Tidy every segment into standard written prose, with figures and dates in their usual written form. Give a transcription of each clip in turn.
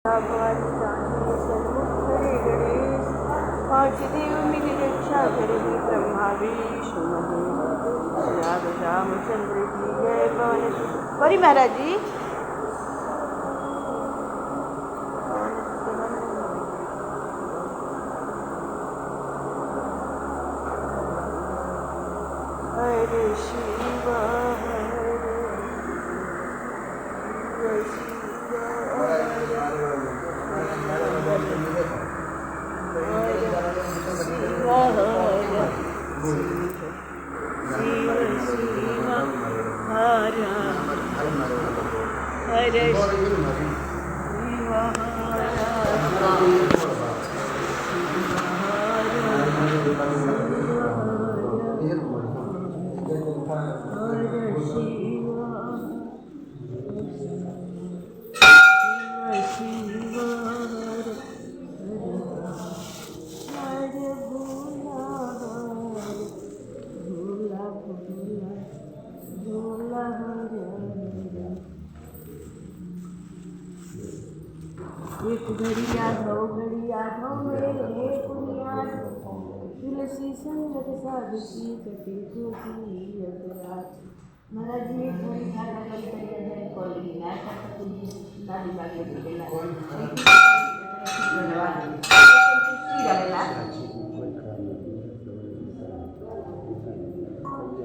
भगवान जाने सन्मुख करे गणेश, पांच देव मेरी रक्षा करे ब्रह्मा विष्णु महेश। राम रामचंद्र की जय। पवन बड़ी महाराज जी हरे शिवा एक घड़ी यादव घड़ी यादव मेरे पुनियाद तुलसी संगत साधुसी कटे को की अपराध। महाराज जी एक घड़ी खाना करते हैं कोई ना करते नाली बागे बोलेला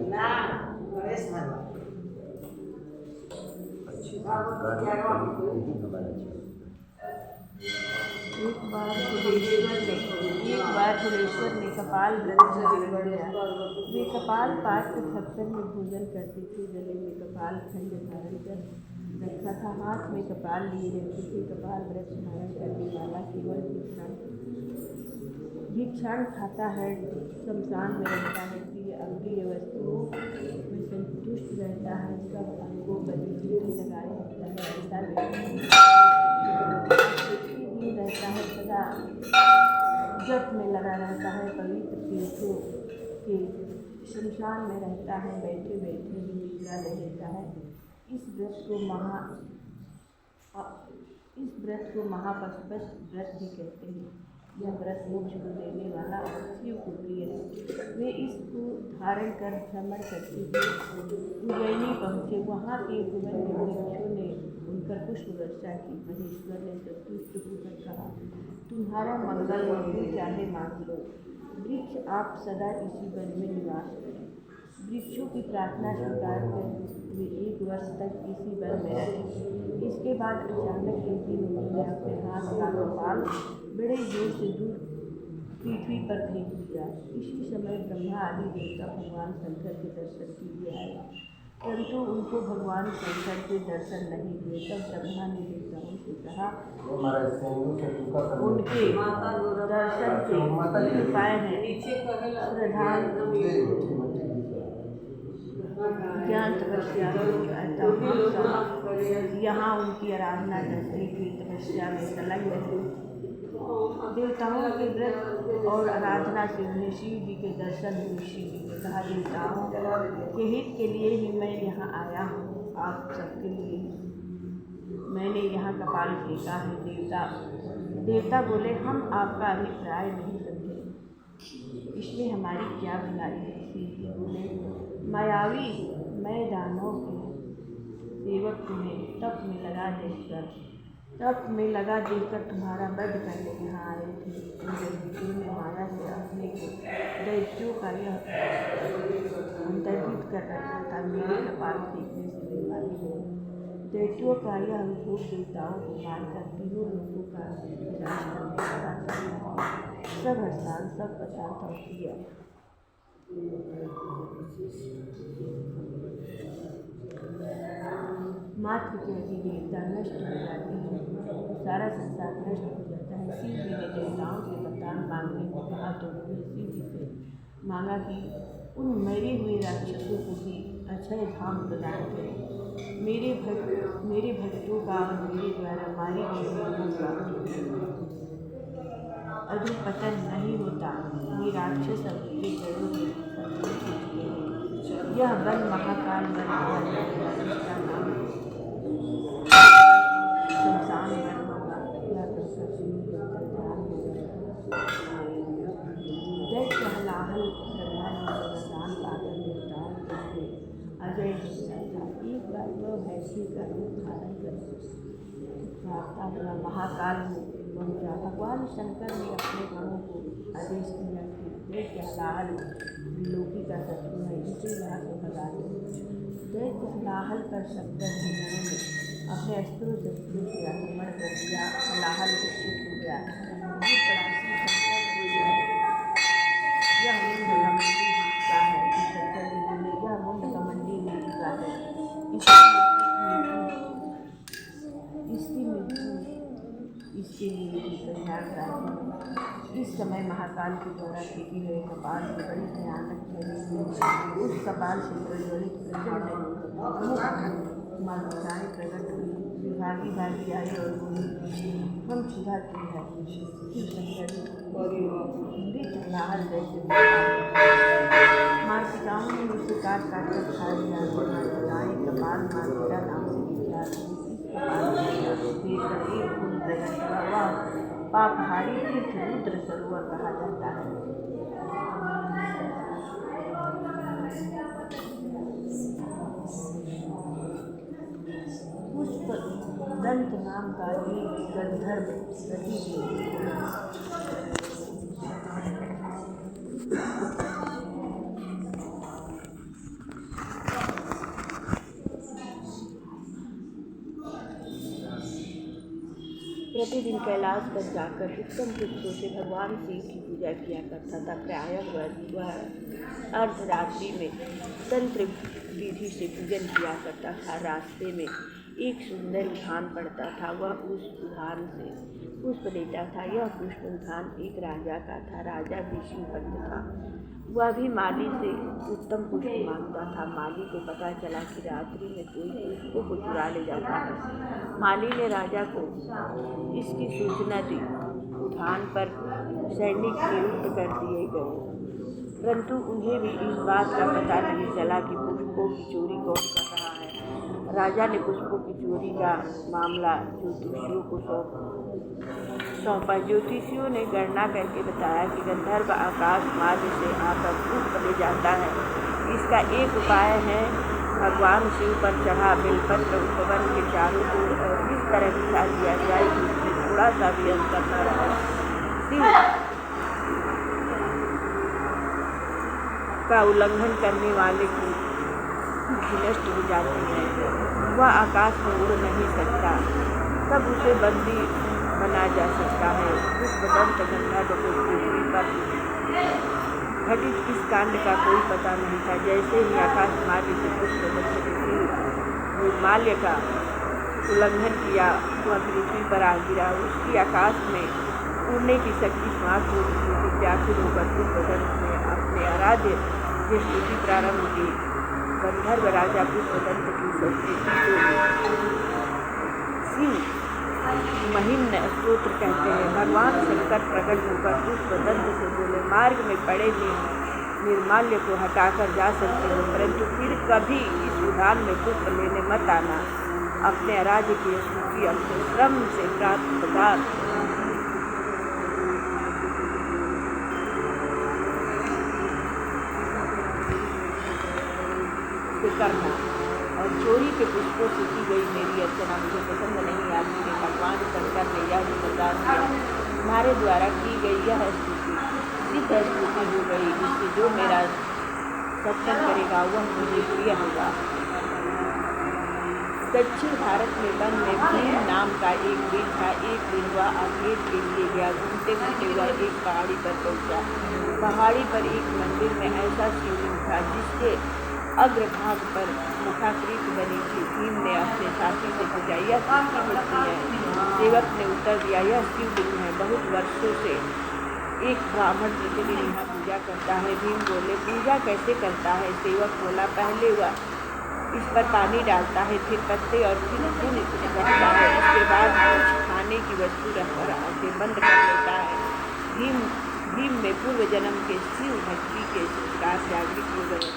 ना गणेश मानो अच्छी एक बार फुलेश्वर ने कपाल वे कपाल पात छप्पन में भोजन करते थे। गले में कपाल खंड धारण कर रखा था, हाथ में कपाल लिए रहते थे। कपाल व्रत धारण करने वाला केवल भिक्षाण खाता है, शमशान में रहता है, प्रिय अप्रिय वस्तुओं में संतुष्ट रहता है, सब अंगों पर चिट्ठी लगाए रखता है, रहता है, सदा जप में लगा रहता है, पवित्र तीर्थों के शमशान में रहता है, बैठे बैठे ही निद्रा ले लेता है। इस व्रत को महापशुपत व्रत भी कहते हैं। यह व्रत मोक्ष को देने वाला शिव को प्रिय है। वे इसको धारण कर भ्रमण करते हुए उज्जैनी पहुँचे। वहाँ के भुवन वृक्षों ने उनकर पुष्प वर्षा की। महेश्वर ने संतुष्ट होकर कहा, तुम्हारा मंगल जो चाहे मांग लो। वृक्ष आप सदा इसी वन में निवास करें। वृक्षों की प्रार्थना स्वीकार कर वे 1 वर्ष तक इसी वन में रहे। इसके बाद अचानक एक दिन उन्होंने अपने हाथ का कपाल बड़े जोर से दूर पृथ्वी पर फेंक दिया। इसी समय ब्रह्मा आदि देवता भगवान शंकर के दर्शन के लिए आए, परंतु उनको भगवान शंकर के दर्शन नहीं हुए। तब ब्रह्मा ने देवताओं से कहा, उनके दर्शन के उपाय हैं प्रधान ज्ञान तपस्या। यहाँ उनकी आराधना करते हुए तपस्या में संलग्न है। देवताओं के व्रत और आराधना से उन्हें शिव जी के दर्शन हुए। शिव जी ने कहा, देवताओं के हित के लिए ही मैं यहाँ आया हूँ, आप सबके लिए मैंने यहाँ कपाल फेंका है। देवता बोले, हम आपका अभिप्राय नहीं समझे, इसमें हमारी क्या भलाई है। शिव जी बोले, मायावी मैं दानों के सेवक तुम्हें तप में लगा देखकर तुम्हारा वध करने यहाँ आए थे। में माया से अपने को दैत्यों का यह अंतर्हित कर रखा था। मेरे कपाल फेंकने से बीमारी हो। दैत्यों का यह अनुभव देवताओं को मारकर तीनों लोगों का विनाश करने लगा। सब हसान सब पचाता किया। मात्र के देवता नष्ट हो जाते हैं, सारा संसार नष्ट हो जाता है। शिव जी ने देवताओं से वरदान मांगने को कहा तो उन्होंने शिव जी से मांगा कि उन मरे हुए राक्षसों को भी अक्षय धाम प्रदान करें। मेरे भक्तों का और मेरे द्वारा मारे गए लोगों का अधोपतन नहीं होता। ये राक्षस अपने जड़ों में यह वन महाकाल वन इसका नाम शमशान वन होगा। पक्षी का रूप धारण कर भागता हुआ महाकाल में पहुँचा। भगवान शंकर ने अपने गणों को आदेश दिया कि दैत्य हलाहल त्रिलोकी का शत्रु है, इसे यहाँ से भगा दो। दैत्य हलाहल पर शंकर के गणों ने अपने अस्त्रों शस्त्रों से आक्रमण कर दिया। हलाहल विकसित हो गया। ये पड़ासी शंकर को यह मुंड घमंडी का है कि शंकर जी बोले, यह मुंड घमंडी का है, इसके लिए भी तैयार रहे। इस समय महाकाल के द्वारा फेंकी गए कपाल से बड़ी भयानक झड़ी उस कपाल से प्रज्वलित प्रचंड मान्यताएँ प्रकट हुई। भागी भागी आई और बोली, हम सुधा की है। शिव शंकर मृत लाहल जैसे मार्तिकाओं ने उसे काट काट कर खा लिया। मार्तिकाएँ कपाल मार्तिका नाम से विख्यात हुई। देखकर एक फूल प्रकट हुआ। वह पापहारी तीर्थ रुद्र सरोवर कहा जाता है। पुष्प दंत नाम का एक गंधर्व प्रतिदिन कैलाश पर जाकर उत्तम पुष्पों से भगवान शिव की पूजा किया करता था। प्रायः वह अर्धरात्रि में तंत्र विधि से पूजन किया करता था। रास्ते में एक सुंदर उद्यान पड़ता था, वह उस उद्यान से पुष्प लेता था। यह पुष्प उद्यान एक राजा का था। राजा विष्णु भक्त था। वह भी माली से उत्तम पुष्प मांगता था। माली को पता चला कि रात्रि में कोई पुष्पों को चुरा ले जाता है। माली ने राजा को इसकी सूचना दी। उद्यान पर सैनिक नियुक्त कर दिए गए, परंतु उन्हें भी इस बात का पता नहीं चला कि पुष्पों की चोरी कौन कर रहा है। राजा ने पुष्पों की चोरी का मामला ज्योतिषियों को सौंपा। ज्योतिषियों ने गणना करके बताया कि गंधर्व आकाश मार्ग से आकर पुष्प ले जाता है। इसका एक उपाय है, भगवान शिव पर चढ़ा बेलपत्र उपवन के चारों ओर इस तरह बिछा दिया जाए कि उसमें थोड़ा सा भी अंतर न रहे। शिव का उल्लंघन करने वाले की नष्ट हो जाती है। वह आकाश में उड़ नहीं सकता, तब उसे बंदी बना जा सकता है। पुष्पदंत गंधर्व को पृथ्वी पर घटित इस कांड का कोई पता नहीं था। जैसे ही आकाश मार्ग से पुष्पदंत निर्माल्य का उल्लंघन किया, वह पृथ्वी पर आ गिरा। उसकी आकाश में उड़ने की शक्ति समाप्त हो चुकी थी। व्याकुल होकर पुष्पदंत ने अपने आराध्य की स्तुति प्रारंभ की। गंधर्व राजा पुष्पदंत की संस्कृति शिव महिम्न स्तोत्र कहते हैं। भगवान शंकर प्रकट होकर पुष्पदंत से बोले, मार्ग में पड़े निर्माल्य को हटाकर जा सकते हो, परंतु फिर कभी इस उद्यान में पुष्प लेने मत आना। अपने राज्य की स्तुति अपने श्रम से प्राप्त पदार्थ करना और चोरी के पुष्पों से की गई मेरी अर्चना मुझे पसंद नहीं आती है। भगवान शंकर ने यह भी प्रदान किया, तुम्हारे द्वारा की गई यह स्तुति सिद्ध स्तुति हो गई। इससे जो मेरा सत्संग करेगा वह मुझे प्रिय होगा। दक्षिण भारत में वन में भीम नाम का एक वीर था। एक दिन वह अखेट के लिए गया। घूमते घूमते हुआ एक पहाड़ी पर पहुंचा। पहाड़ी पर एक मंदिर में ऐसा शिवलिंग था जिसके अग्रभाग पर मुखाकृति बनी थी। भीम ने अपने साथी से पूछा, यह किसकी मूर्ति है? सेवक ने उत्तर दिया, यह शिवलिंग है। बहुत वर्षों से एक ब्राह्मण प्रतिदिन यहाँ पूजा करता है। भीम बोले, पूजा कैसे करता है? सेवक बोला, पहले वह इस पर पानी डालता है, फिर पत्ते और फिर फूल रखता है। इसके बाद कुछ खाने की वस्तु रखकर आंखें बंद कर लेता है। भीम में पूर्व जन्म के शिव भक्ति के संस्कार जागृत हो गए।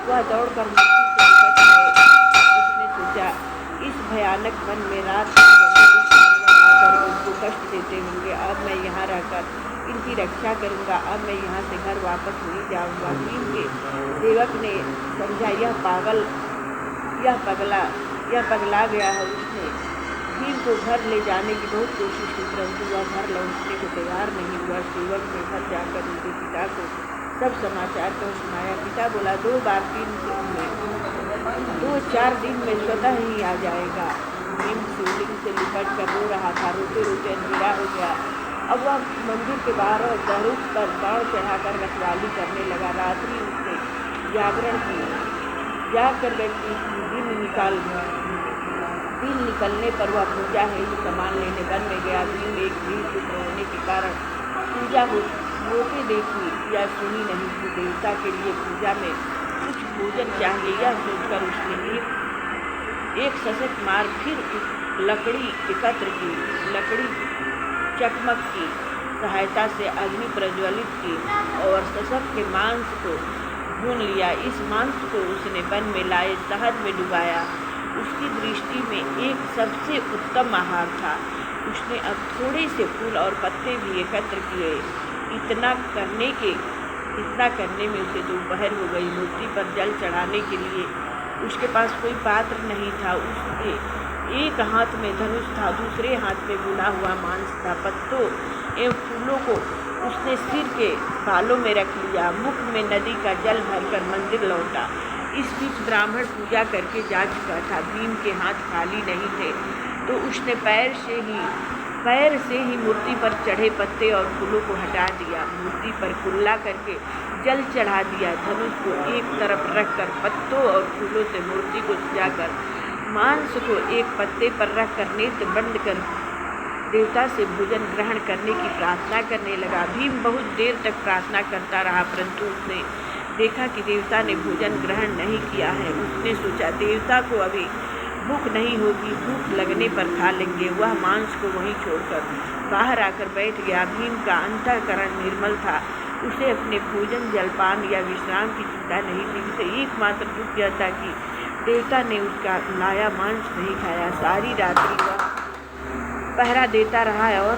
वह दौड़कर मृत्यु से निकट गए। उसने सोचा, इस भयानक वन में रात आकर उनको कष्ट देते होंगे। अब मैं यहाँ रहकर इनकी रक्षा करूँगा। अब मैं यहाँ से घर वापस नहीं जाऊँगा। भीम के सेवक ने समझा, यह पगला यह पगला गया है। उसने भीम को घर ले जाने की बहुत कोशिश की, परंतु वह घर लौटने को तैयार नहीं हुआ। सेवक ने घर जाकर उनके पिता को सब समाचार कह सुनाया। पिता बोला, 2-4 दिन में स्वतः ही आ जाएगा। भीम शिवलिंग से लिपट कर रो रहा था। रोते रोते अंधेरा हो गया। अब वह मंदिर के बाहर दरुक पर बाण चढ़ाकर रखवाली करने लगा। रात्रि उसने जागरण की, जाकर बैठी। दिन निकलने पर वह पूजा हेतु सामान लेने वन में गया। भीम एक भीड़ पुत्र होने के कारण पूजा होते देखी या सुनी नहीं थी। देवता के लिए पूजा में कुछ भोजन चाहिए, यह सोचकर उसने एक सशक्त मार फिर लकड़ी एकत्र की। लकड़ी चकमक की सहायता से अग्नि प्रज्वलित की और शशक के मांस को भून लिया। इस मांस को उसने वन में लाए शहद में डुबाया। उसकी दृष्टि में एक सबसे उत्तम आहार था। उसने अब थोड़े से फूल और पत्ते भी एकत्र किए। इतना करने में उसे दोपहर हो गई। मूर्ति पर जल चढ़ाने के लिए उसके पास कोई पात्र नहीं था। उसके एक हाथ में धनुष था, दूसरे हाथ में भुना हुआ मांस था। पत्तों एवं फूलों को उसने सिर के बालों में रख लिया। मुख में नदी का जल भरकर मंदिर लौटा। इस बीच ब्राह्मण पूजा करके जा चुका था। भीम के हाथ खाली नहीं थे, तो उसने पैर से ही मूर्ति पर चढ़े पत्ते और फूलों को हटा दिया। मूर्ति पर कुल्ला करके जल चढ़ा दिया। धनुष को एक तरफ रखकर पत्तों और फूलों से मूर्ति को सजाकर मांस को एक पत्ते पर रखकर नेत्र बंद कर देवता से भोजन ग्रहण करने की प्रार्थना करने लगा। भीम बहुत देर तक प्रार्थना करता रहा, परंतु उसने देखा कि देवता ने भोजन ग्रहण नहीं किया है। उसने सोचा देवता को अभी भूख नहीं होगी, भूख लगने पर खा लेंगे। वह मांस को वहीं छोड़कर बाहर आकर बैठ गया। भीम का अंतःकरण निर्मल था। उसे अपने भोजन, जलपान या विश्राम की चिंता नहीं थी। उसे एकमात्र दुख यह था कि देवता ने उसका लाया मांस नहीं खाया। सारी रात्रि वह पहरा देता रहा और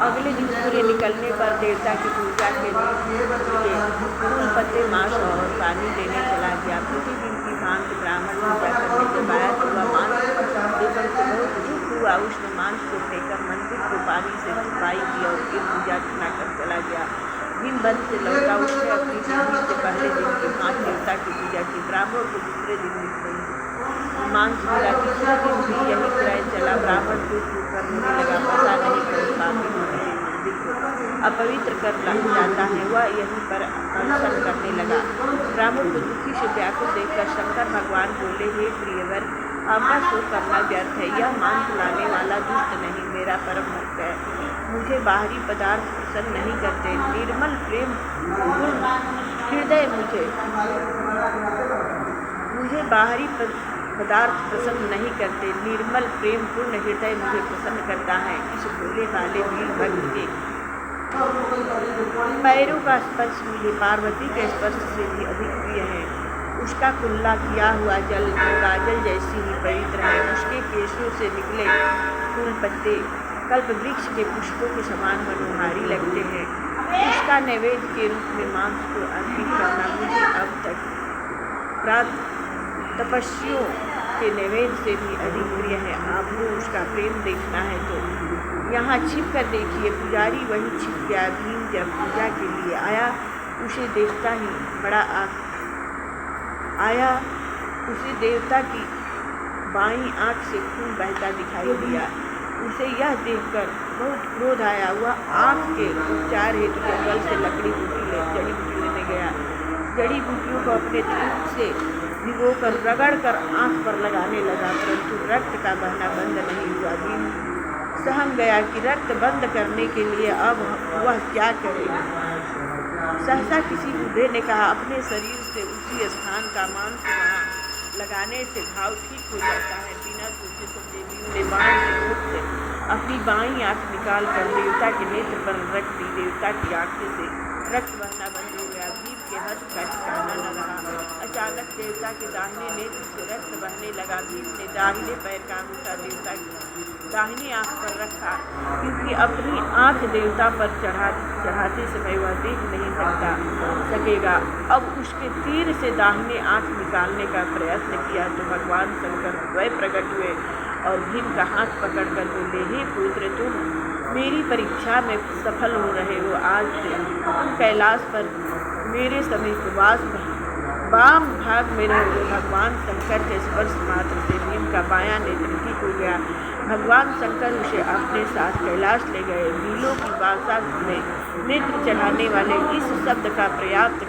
अगले दिन सूर्य निकलने पर देवता की पूजा के लिए फूल, पत्ते, मांस और पानी देने चला गया। प्रतिदिन की भांति ब्राह्मण पूजा करने के बाद वह मांस देखकर बहुत दुख हुआ। उसने मांस को फेंकर मंदिर को पानी से सफाई की और फिर पूजा कर चला गया। दिन वन से लौटा। उसने अपनी जिंदगी से पहले दिन के हाथ देवता की पूजा की। ब्राह्मण को दूसरे दिन मांस मिला। तीसरे दिन भी यही क्रय चला। ब्राह्मण दूध होकर रोने लगा। पता नहीं कभी पापी होने से मंदिर को अपवित्र कर जाता है। वह यहीं पर अनशन करने लगा। ब्राह्मण को दुखी से व्याकुल देखकर शंकर भगवान बोले, हे प्रियवर, आपका शोक करना व्यर्थ है। यह मांस लाने वाला दुष्ट नहीं, मेरा परम भक्त है। मुझे बाहरी पदार्थ पसंद नहीं करते। निर्मल प्रेम हृदय मुझे बाहरी पदार्थ पसंद नहीं करते। निर्मल प्रेम पूर्ण हृदय मुझे पसंद करता है। इस भोले भाले वीर भक्त के पैरों का स्पर्श मुझे पार्वती के स्पर्श से भी अधिक प्रिय है। उसका कुल्ला किया हुआ जल काजल जैसी ही पवित्र है। उसके केशों से निकले फूल पत्ते कल्प वृक्ष के पुष्पों के समान मनोहारी लगते हैं। उसका नैवेद्य के रूप में मांस को अर्पित करना मुझे अब तक प्राप्त तपस्वियों के नैवेद्य से भी अधिक प्रिय है। आपको उसका प्रेम देखना है तो यहाँ छिप कर देखिए। पुजारी वहीं छिप गया। भीम जब पूजा के लिए आया, उसे देखता ही उसे देवता की बाईं आंख से खून बहता दिखाई दिया। उसे यह देखकर बहुत क्रोध आया। वह आंख के उपचार हेतु जंगल से जड़ी बूटी लेने गया। जड़ी बूटियों को अपने दूध से भिगोकर रगड़कर आंख पर लगाने लगा, परंतु रक्त का बहना बंद नहीं हुआ। भीम सहम गया कि रक्त बंद करने के लिए अब वह क्या करे। सहसा किसी बूढ़े ने कहा, अपने शरीर से उसी स्थान का मांस वहाँ लगाने से घाव ठीक हो जाता है। बिना सोचे समझे भीम ने बाण के मुख से अपनी बाईं आंख निकाल कर देवता के नेत्र पर रख दी। देवता की आंखें से रक्त बहना बंद हो गया। भीम के समाधि का ठिकाना न रहा। अचानक देवता के दाहिने नेत्र से रक्त बहने लगा। भीम ने दाहिने पैर का अंगूठा देवता की दाहिनी आंख पर रखा, क्योंकि अपनी आंख देवता पर चढ़ाते समय वह देख नहीं सकेगा। अब उसके तीर से दाहिने आंख निकालने का प्रयत्न किया तो भगवान शंकर स्वयं प्रकट हुए और भीम का हाथ पकड़कर बोले, हे पुत्र, तुम मेरी परीक्षा में सफल हो रहे हो। आज से तुम कैलाश पर मेरे समीप वाम भाग में रहोगे। भगवान शंकर के स्पर्श मात्र से भीम का बायां नेत्र ठीक हो गया। भगवान शंकर उसे अपने साथ कैलाश ले गए। नीलों की भाषा में नेत्र चढ़ाने वाले इस शब्द का पर्याप्त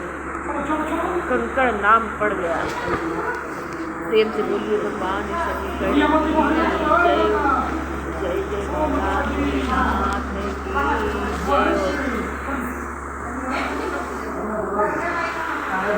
कंकड़ नाम पड़ गया। प्रेम से बोलिए भगवान शंकर जय जय जय भगवान।